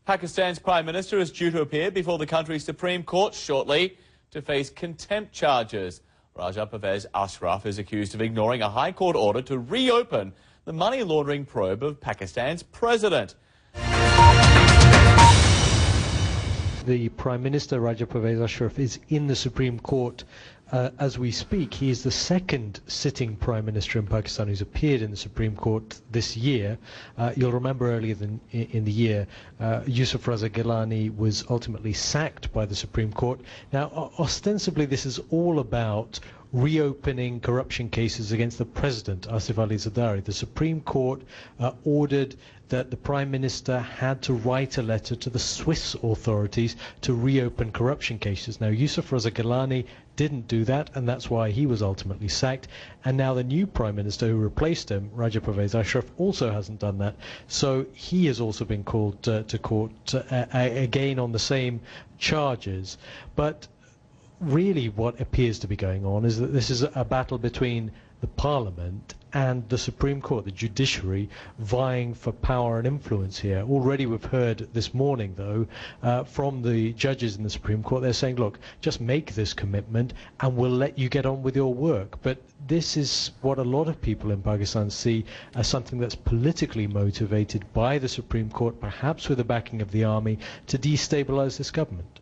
Pakistan's Prime Minister is due to appear before the country's Supreme Court shortly to face contempt charges. Raja Pervez Ashraf is accused of ignoring a High Court order to reopen the money laundering probe of Pakistan's president. The Prime Minister, Raja Pervez Ashraf, is in the Supreme Court as we speak. He is the second sitting Prime Minister in Pakistan who's appeared in the Supreme Court this year. You'll remember earlier in the year, Yusuf Raza Gilani was ultimately sacked by the Supreme Court. Now, ostensibly, this is all about reopening corruption cases against the President, Asif Ali Zardari. The Supreme Court ordered that the Prime Minister had to write a letter to the Swiss authorities to reopen corruption cases. Now, Yusuf Raza Gilani didn't do that, and that's why he was ultimately sacked. And now the new Prime Minister who replaced him, Raja Pervez Ashraf, also hasn't done that. So he has also been called to court again on the same charges. But really what appears to be going on is that this is a battle between the Parliament and the Supreme Court, the judiciary, vying for power and influence here. Already we've heard this morning, though, from the judges in the Supreme Court, they're saying, look, just make this commitment and we'll let you get on with your work. But this is what a lot of people in Pakistan see as something that's politically motivated by the Supreme Court, perhaps with the backing of the army, to destabilize this government.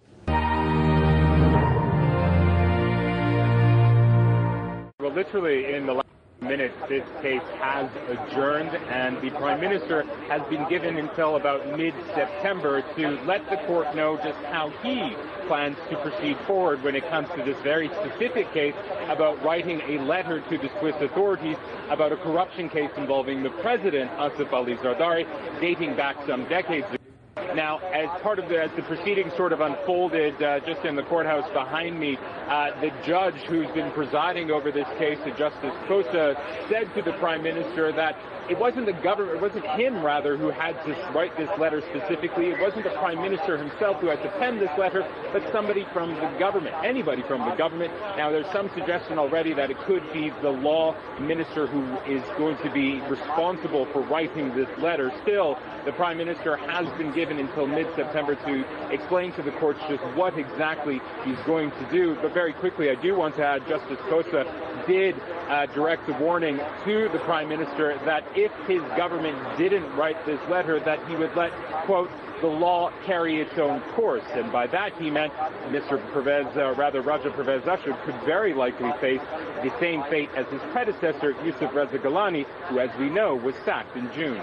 Well, literally in the last minutes, this case has adjourned, and the Prime Minister has been given until about mid-September to let the court know just how he plans to proceed forward when it comes to this very specific case about writing a letter to the Swiss authorities about a corruption case involving the President, Asif Ali Zardari, dating back some decades ago. Now, as part of as the proceedings sort of unfolded just in the courthouse behind me, the judge who's been presiding over this case, Justice Khosa, said to the Prime Minister that it wasn't the government, it wasn't him, rather, who had to write this letter specifically. It wasn't the Prime Minister himself who had to pen this letter, but somebody from the government, anybody from the government. Now, there's some suggestion already that it could be the law minister who is going to be responsible for writing this letter. Still, the Prime Minister has been given until mid-September to explain to the courts just what exactly he's going to do. But very quickly, I do want to add, Justice Khosa did direct a warning to the Prime Minister that if his government didn't write this letter, that he would let, quote, the law carry its own course. And by that he meant Raja Pervez Ashraf could very likely face the same fate as his predecessor, Yusuf Raza Gilani, who, as we know, was sacked in June.